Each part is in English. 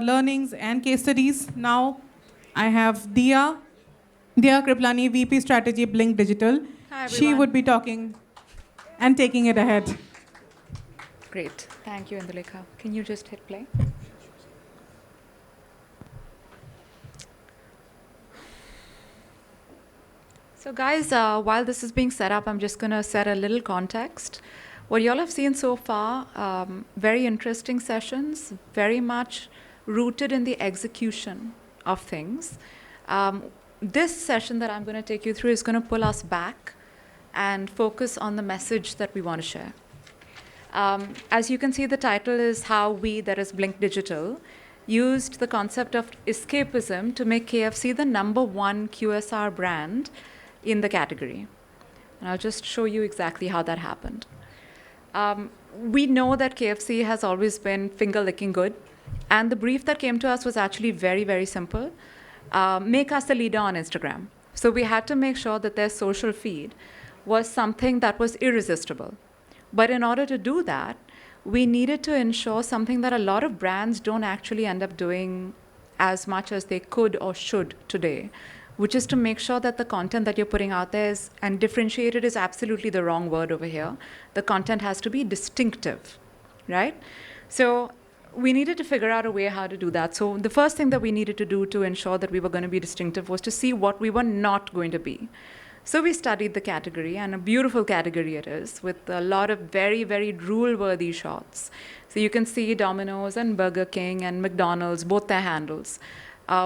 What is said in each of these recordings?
learnings and case studies. Now I have Dia Kripalani, VP Strategy, Blink Digital. Hi, She everyone. would be talking and taking it ahead. Great. Thank you, Indulekha. Can you just hit play? So, guys, while this is being set up, I'm just going to set a little context. What y'all have seen so far, very interesting sessions, very much rooted in the execution of things. This session that I'm going to take you through is going to pull us back and focus on the message that we want to share. As you can see, the title is How We, that is Blink Digital, used the concept of escapism to make KFC the #1 QSR brand in the category. And I'll just show you exactly how that happened. We know that KFC has always been finger-licking good, and the brief that came to us was actually very, very simple. Make us the leader on Instagram. So we had to make sure that their social feed was something that was irresistible. But in order to do that, we needed to ensure something that a lot of brands don't actually end up doing as much as they could or should today, which is to make sure that the content that you're putting out there is, and differentiated is absolutely the wrong word over here. The content has to be distinctive, right? So we needed to figure out a way how to do that. So the first thing that we needed to do to ensure that we were going to be distinctive was to see what we were not going to be. So we studied the category, and a beautiful category it is, with a lot of very, very drool-worthy shots. So you can see Domino's and Burger King and McDonald's, both their handles,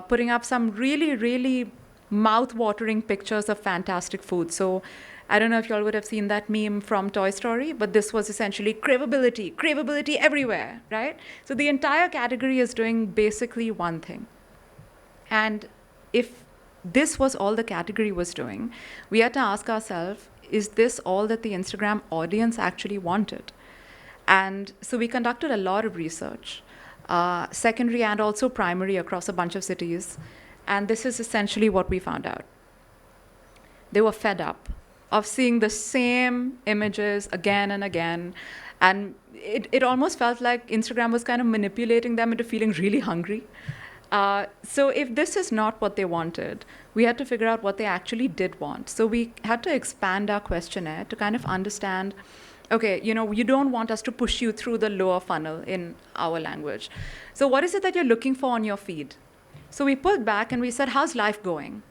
putting up some really, really mouth-watering pictures of fantastic food. So I don't know if you all would have seen that meme from Toy Story, but this was essentially craveability everywhere, right? So the entire category is doing basically one thing. And if this was all the category was doing, we had to ask ourselves, is this all that the Instagram audience actually wanted? And so we conducted a lot of research, secondary and also primary, across a bunch of cities. And this is essentially what we found out. They were fed up of seeing the same images again and again. And it almost felt like Instagram was kind of manipulating them into feeling really hungry. So if this is not what they wanted, we had to figure out what they actually did want. So we had to expand our questionnaire to kind of understand, okay, you don't want us to push you through the lower funnel in our language. So what is it that you're looking for on your feed? So we pulled back and we said, how's life going?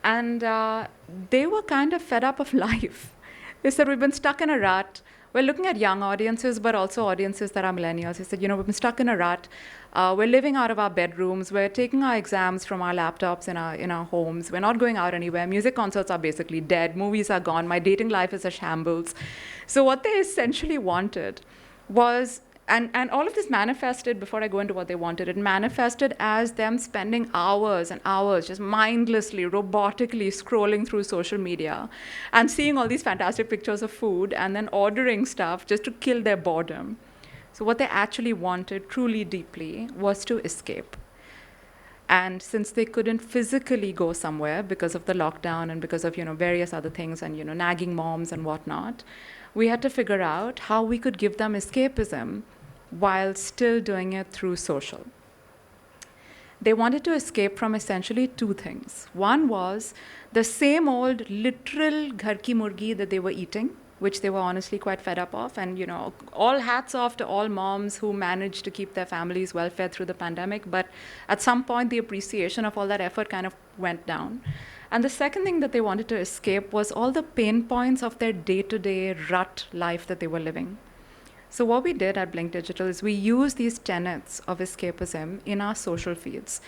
And they were kind of fed up of life. They said, we've been stuck in a rut. We're looking at young audiences, but also audiences that are millennials. They said, we've been stuck in a rut. We're living out of our bedrooms. We're taking our exams from our laptops in our homes. We're not going out anywhere. Music concerts are basically dead. Movies are gone. My dating life is a shambles. So what they essentially wanted was, and all of this manifested, before I go into what they wanted, it manifested as them spending hours and hours just mindlessly, robotically scrolling through social media and seeing all these fantastic pictures of food and then ordering stuff just to kill their boredom. So what they actually wanted truly deeply was to escape. And since they couldn't physically go somewhere because of the lockdown and because of various other things and nagging moms and whatnot, we had to figure out how we could give them escapism while still doing it through social. They wanted to escape from essentially two things. One was the same old literal ghar ki murgi that they were eating, which they were honestly quite fed up of. And all hats off to all moms who managed to keep their families well fed through the pandemic. But at some point, the appreciation of all that effort kind of went down. And the second thing that they wanted to escape was all the pain points of their day-to-day rut life that they were living. So what we did at Blink Digital is we used these tenets of escapism in our social feeds.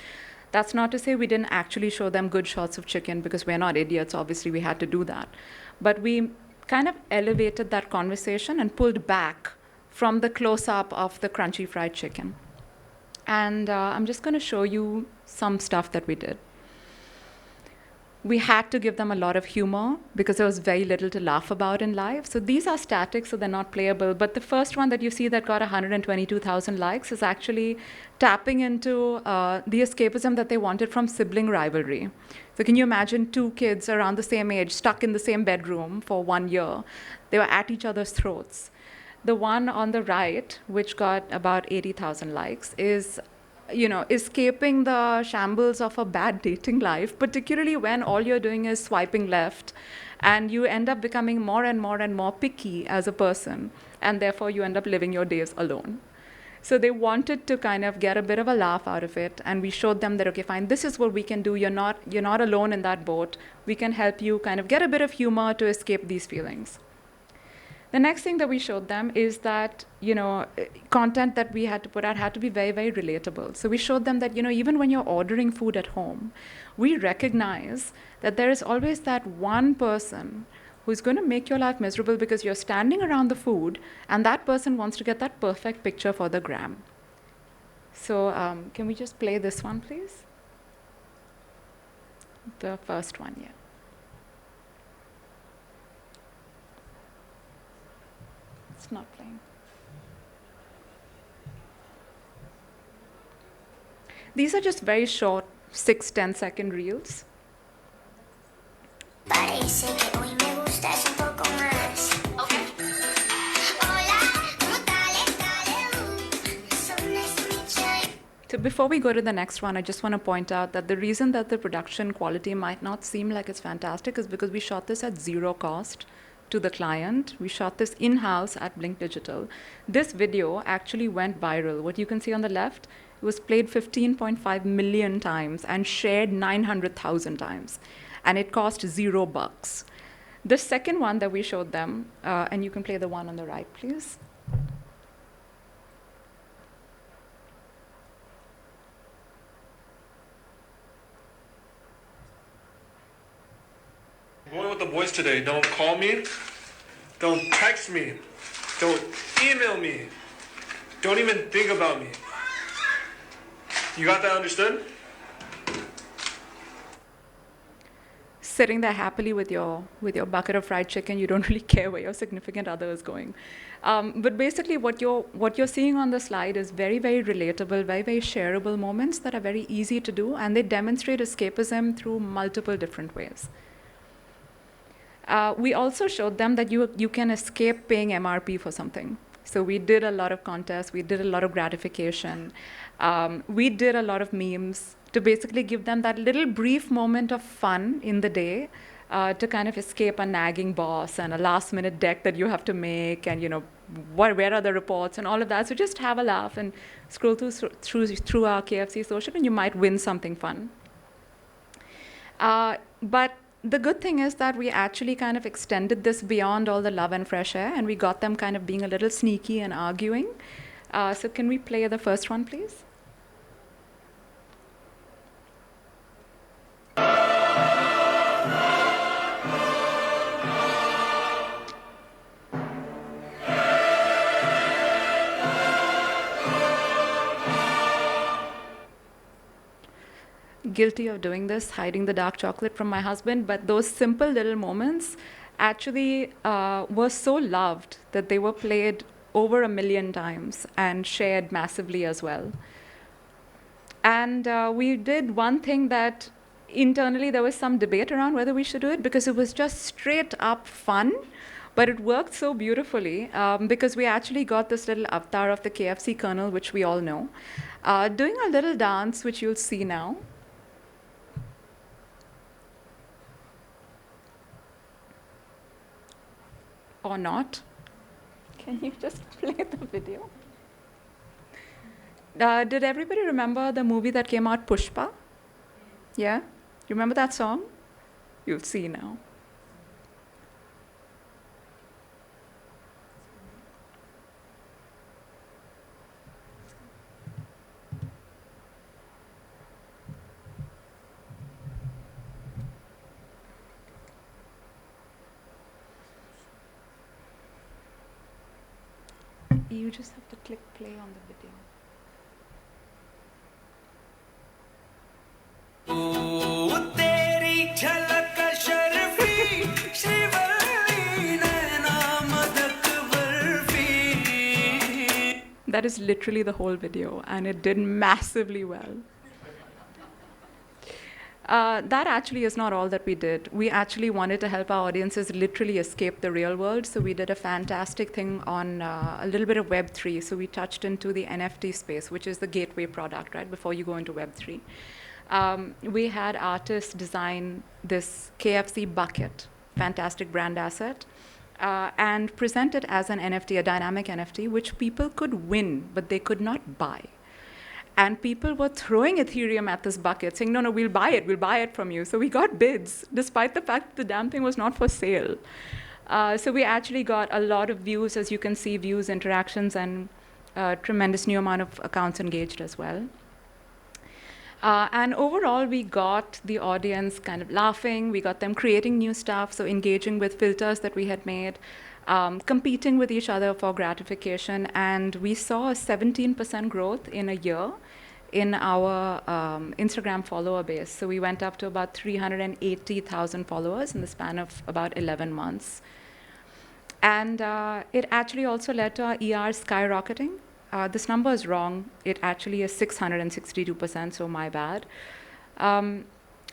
That's not to say we didn't actually show them good shots of chicken, because we're not idiots. Obviously, we had to do that. But we kind of elevated that conversation and pulled back from the close-up of the crunchy fried chicken. And I'm just going to show you some stuff that we did. We had to give them a lot of humor because there was very little to laugh about in life. So these are static, so they're not playable. But the first one that you see that got 122,000 likes is actually tapping into the escapism that they wanted from sibling rivalry. So can you imagine two kids around the same age stuck in the same bedroom for 1 year? They were at each other's throats. The one on the right, which got about 80,000 likes, is escaping the shambles of a bad dating life, particularly when all you're doing is swiping left and you end up becoming more and more and more picky as a person, and therefore you end up living your days alone. So they wanted to kind of get a bit of a laugh out of it, and we showed them that, okay, fine, this is what we can do. You're not alone in that boat. We can help you kind of get a bit of humor to escape these feelings. The next thing that we showed them is that, content that we had to put out had to be very, very relatable. So we showed them that, even when you're ordering food at home, we recognize that there is always that one person who's going to make your life miserable because you're standing around the food and that person wants to get that perfect picture for the gram. So can we just play this one, please? The first one, yeah. It's not playing. These are just very short 6-10 second reels. Parece que hoy me gustas un poco más. Okay. Hola, ¿cómo tal? So before we go to the next one, I just want to point out that the reason that the production quality might not seem like it's fantastic is because we shot this at zero cost to the client. We shot this in-house at Blink Digital. This video actually went viral. What you can see on the left, it was played 15.5 million times and shared 900,000 times. And it cost $0. The second one that we showed them, and you can play the one on the right, please. I'm going with the boys today. Don't call me. Don't text me. Don't email me. Don't even think about me. You got that understood? Sitting there happily with your bucket of fried chicken, you don't really care where your significant other is going. But basically, what you're seeing on the slide is very, very relatable, very, very shareable moments that are very easy to do, and they demonstrate escapism through multiple different ways. We also showed them that you can escape paying MRP for something. So we did a lot of contests, we did a lot of gratification, we did a lot of memes to basically give them that little brief moment of fun in the day to kind of escape a nagging boss and a last-minute deck that you have to make, and where are the reports and all of that. So just have a laugh and scroll through our KFC social, and you might win something fun. But the good thing is that we actually kind of extended this beyond all the love and fresh air, and we got them kind of being a little sneaky and arguing. So can we play the first one, please? Guilty of doing this, hiding the dark chocolate from my husband, but those simple little moments actually were so loved that they were played over 1 million times and shared massively as well. And we did one thing that internally there was some debate around whether we should do it, because it was just straight up fun, but it worked so beautifully because we actually got this little avatar of the KFC Colonel, which we all know, doing a little dance, which you'll see now. Or not. Can you just play the video? Did everybody remember the movie that came out, Pushpa? Yeah? You remember that song? You'll see now. You just have to click play on the video. That is literally the whole video, and it did massively well. That actually is not all that we did. We actually wanted to help our audiences literally escape the real world. So we did a fantastic thing on a little bit of Web3. So we touched into the NFT space, which is the gateway product, right, before you go into Web3. We had artists design this KFC bucket, fantastic brand asset, and present it as an NFT, a dynamic NFT, which people could win, but they could not buy. And people were throwing Ethereum at this bucket, saying, no, we'll buy it from you. So we got bids, despite the fact that the damn thing was not for sale. So we actually got a lot of views, as you can see, views, interactions, and a tremendous new amount of accounts engaged as well. And overall, we got the audience kind of laughing. We got them creating new stuff, so engaging with filters that we had made, competing with each other for gratification. And we saw a 17% growth in a year in our Instagram follower base. So we went up to about 380,000 followers in the span of about 11 months. And it actually also led to our ER skyrocketing. This number is wrong. It actually is 662%, so my bad. And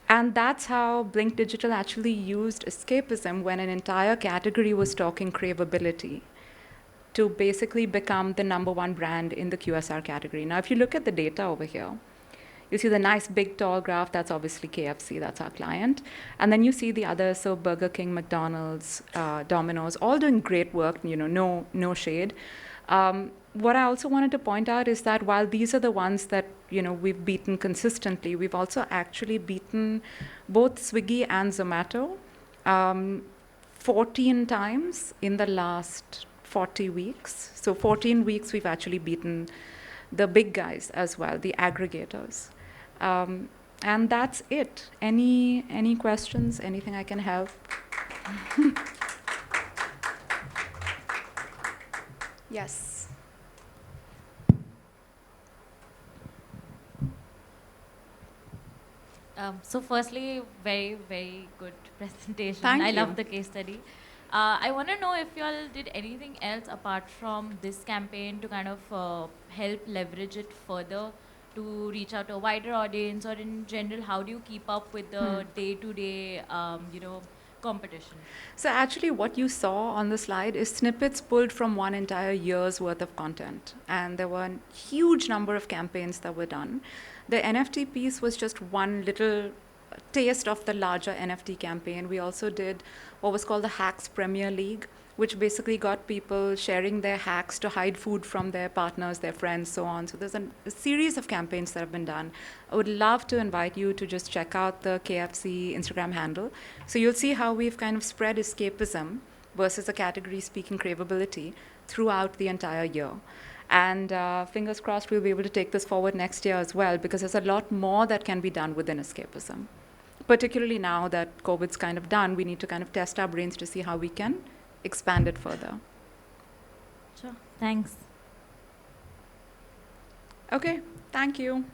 that's how Blink Digital actually used escapism when an entire category was talking craveability to basically become the #1 brand in the QSR category. Now, if you look at the data over here, you see the nice big tall graph, that's obviously KFC, that's our client. And then you see the others, so Burger King, McDonald's, Domino's, all doing great work, no shade. What I also wanted to point out is that while these are the ones that we've beaten consistently, we've also actually beaten both Swiggy and Zomato 14 times in the last 40 weeks. So 14 weeks we've actually beaten the big guys as well, the aggregators. And that's it. Any questions? Anything I can help? Yes. So firstly, very, very good presentation. Thank I you. love the case study. I want to know if you all did anything else apart from this campaign to kind of help leverage it further to reach out to a wider audience, or in general, how do you keep up with the day-to-day, competition? So actually what you saw on the slide is snippets pulled from one entire year's worth of content. And there were a huge number of campaigns that were done. The NFT piece was just one little taste of the larger NFT campaign. We also did what was called the Hacks Premier League, which basically got people sharing their hacks to hide food from their partners, their friends, so on. So there's a series of campaigns that have been done. I would love to invite you to just check out the KFC Instagram handle. So you'll see how we've kind of spread escapism versus a category speaking craveability throughout the entire year. And fingers crossed we'll be able to take this forward next year as well, because there's a lot more that can be done within escapism. Particularly now that COVID's kind of done, we need to kind of test our brains to see how we can expand it further. Sure. Thanks. Okay, thank you.